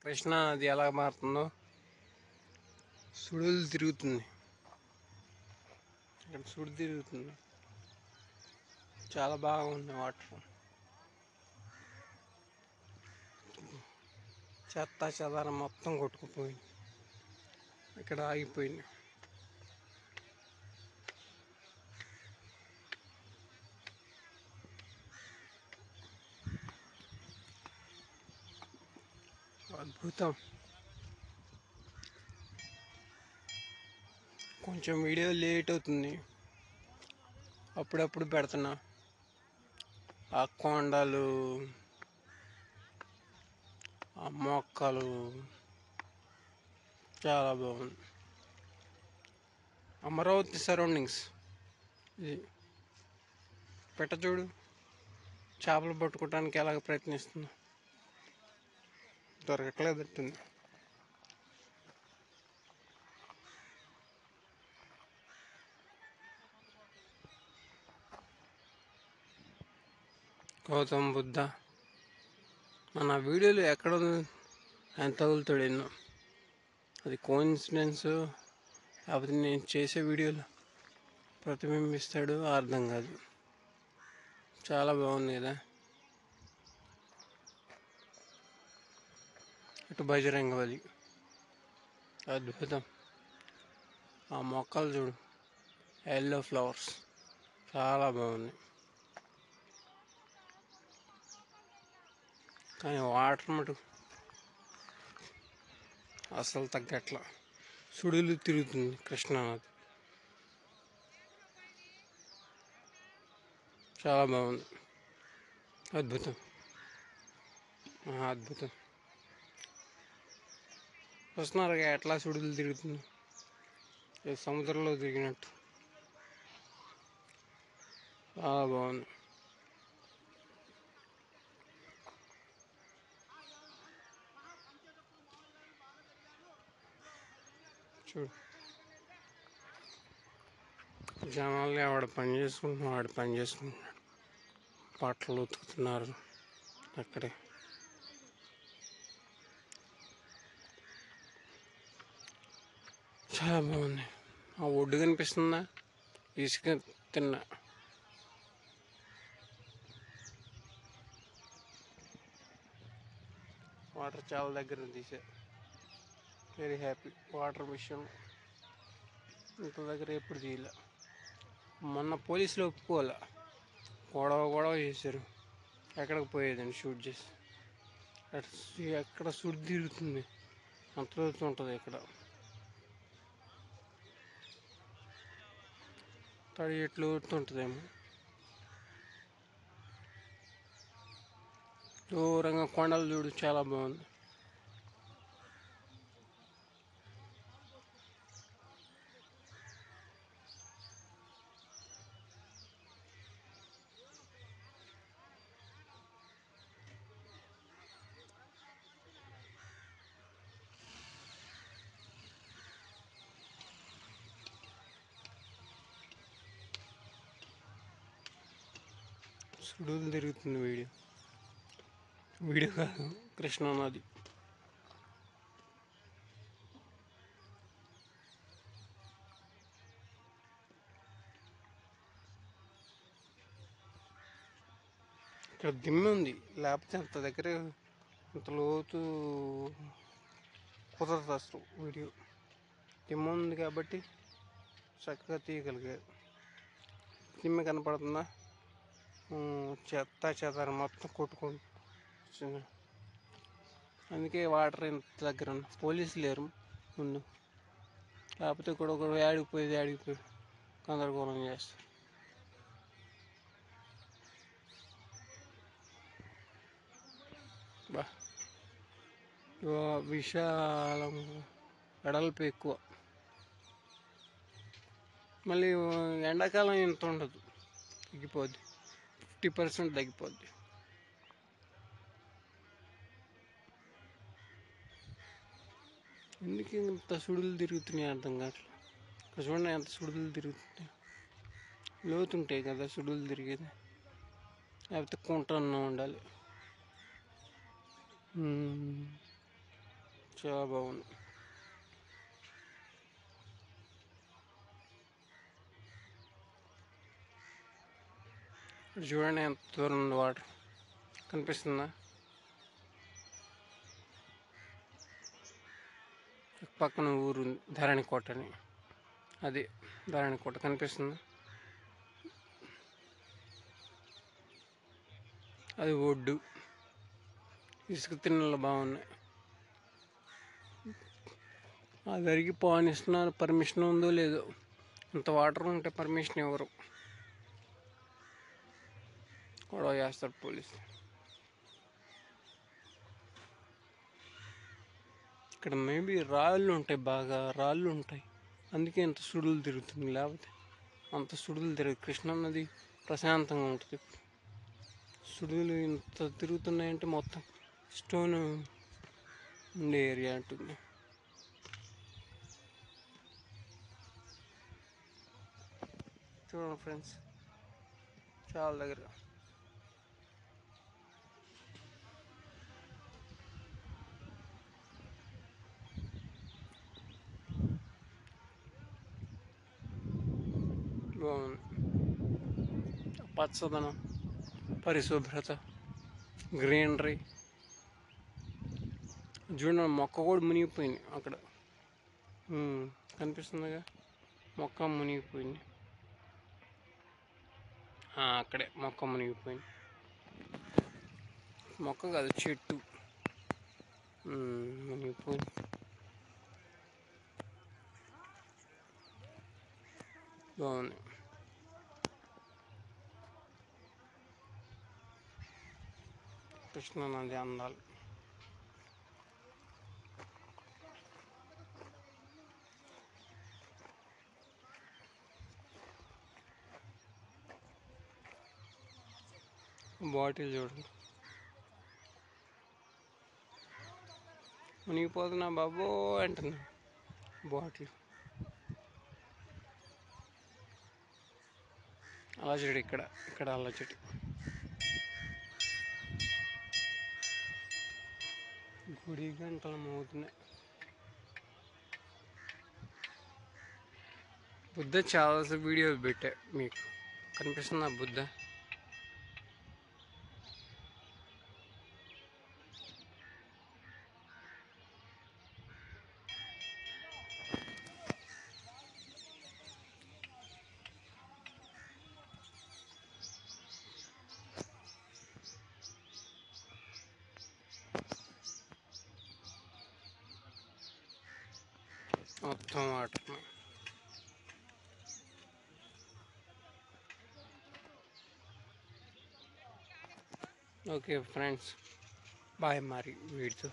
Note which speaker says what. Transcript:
Speaker 1: కృష్ణా నది ఎలా మారుతుందో సుడులు తిరుగుతుంది. ఇక్కడ సుడి తిరుగుతుంది. చాలా బాగుంది వాటర్. చెత్త చెదారం మొత్తం కొట్టుకుపోయింది. ఇక్కడ ఆగిపోయింది. అద్భుతం. కొంచెం వీడియో లేట్ అవుతుంది, అప్పుడప్పుడు పెడుతున్నా. ఆ కొండలు, ఆ మొక్కలు చాలా బాగుంది. అమరావతి సరౌండింగ్స్. ఇది పెట్ట చూడు, చేపలు పట్టుకోవడానికి ఎలాగ ప్రయత్నిస్తున్నా, దొరకట్లేదట్టుంది. గౌతమ్ బుద్ధ మన వీడియోలు ఎక్కడ ఎంత తగులుతాడు ఎన్నో. అది కోఇన్సిడెన్స్ లేకపోతే నేను చేసే వీడియోలు ప్రతిబింబిస్తాడు, అర్థం కాదు. చాలా బాగుంది కదా. ఇటు బజరంగబలి, అద్భుతం. ఆ మొక్కలు చూడు, ఎల్లో ఫ్లవర్స్, చాలా బాగుంది. కానీ వాటర్ మటు అసలు తగ్గట్ల, సుడులు తిరుగుతుంది కృష్ణానది. చాలా బాగుంది, అద్భుతం, అద్భుతం. చూస్తున్నారుగా ఎట్లా సుడులు తిరుగుతుంది, సముద్రంలో తిరిగినట్టు. చాలా బాగుంది. చూడు, జనాలు ఎవడ పని చేసుకుంటున్నాడు, వాడు పని చేసుకుంటున్నాడు. బట్టలు ఉతుకుతున్నారు అక్కడే. చాలా బాగుంది. ఆ ఒడ్డు కనిపిస్తుందా, ఇసుక తిన్నా. వాటర్ చాలా దగ్గర తీసా. Very happy. వాటర్ విషయం ఇంత దగ్గర ఎప్పుడు తీయలే. మొన్న పోలీసులు ఒప్పుకోలే, గొడవ చేశారు. ఎక్కడికి పోయేదని షూట్ చేసి. ఎక్కడ సుడి తిరుగుతుంది, అంత ఉంటుంది. ఇక్కడ తడి ఎట్లు ఊరుతుంటుందేమో. దూరంగా కొండలు చూడు, చాలా బాగుంది. సుడులు తిరుగుతుంది. వీడియో కాదు, కృష్ణానది. ఇక్కడ దిమ్మి ఉంది, లేకపోతే అంత దగ్గర అంత లోతు కుదరదు అసలు వీడియో. దిమ్మ ఉంది కాబట్టి చక్కగా తీయగలిగారు. దిమ్మ కనపడుతుందా, చెత్త చెదారం మొత్తం కొట్టుకొని. అందుకే వాటర్ ఇంత దగ్గర ఉంది. పోలీసులు లేరు ముందు, లేకపోతే కూడా ఒకడు ఆడిపోయి గందరగోళం చేస్తారు. బా, విశాలం, వెడల్పు ఎక్కువ. మళ్ళీ ఎండాకాలం ఇంత ఉండదు, తగ్గిపోద్ది. 50% తగ్గిపోద్ది. ఎందుకు ఇంత సుడులు తిరుగుతున్నాయి అర్థం కావట్లేదు. ఇక్కడ చూడండి ఎంత సుడులు తిరుగుతున్నాయి. లోతుంటాయి కదా సుడులు తిరిగేది, లేకపోతే కుంటన్నా ఉండాలి. చాలా బాగుంది. చూడండి ఎంత దూరం ఉంది వాటర్, కనిపిస్తుందా? పక్కన ఊరు ధరణికోట అని, అది ధరణికోట కనిపిస్తుందా? అది ఒడ్డు, ఇసుక తిన్నెలు బాగున్నాయి. అదరికి పోనిస్తున్నారు, పర్మిషన్ ఉందో లేదో. ఇంత వాటర్ ఉంటే పర్మిషన్ ఇవ్వరు, గొడవ చేస్తారు పోలీసులు. ఇక్కడ మేబీ రాళ్ళు ఉంటాయి, బాగా రాళ్ళు ఉంటాయి, అందుకే ఇంత సుడులు తిరుగుతుంది. లేకపోతే అంత సుడులు తిరగదు. కృష్ణా నది ప్రశాంతంగా ఉంటుంది. సుడులు ఇంత తిరుగుతున్నాయంటే మొత్తం స్టోన్ ఉండే ఏరియా ఉంటుంది. చూడండి ఫ్రెండ్స్, చాలా దగ్గర బాగుంది. పచ్చదనం, పరిశుభ్రత, గ్రీనరీ. చూడండి, మొక్క కూడా మునిగిపోయింది అక్కడ, కనిపిస్తుందిగా, మొక్క మునిగిపోయింది. అక్కడే మొక్క మునిగిపోయింది. మొక్క కాదు, చెట్టు మునిగిపోయింది. బాగుంది. కృష్ణా నది అందాలు. బాటిల్ చూడండి, మునిగిపోతున్నా బాబో అంటున్నా బాటిల్. అలా చెడు, ఇక్కడ అలా చెట్టు. గుడి గంటలు మోగుతున్నాయి. బుద్ధ చాలా వీడియోలు పెట్టా, మీకు కనిపిస్తుందా బుద్ధ? మొత్తం వాటర్. ఓకే ఫ్రెండ్స్, బాయ్ మరి వీడితో.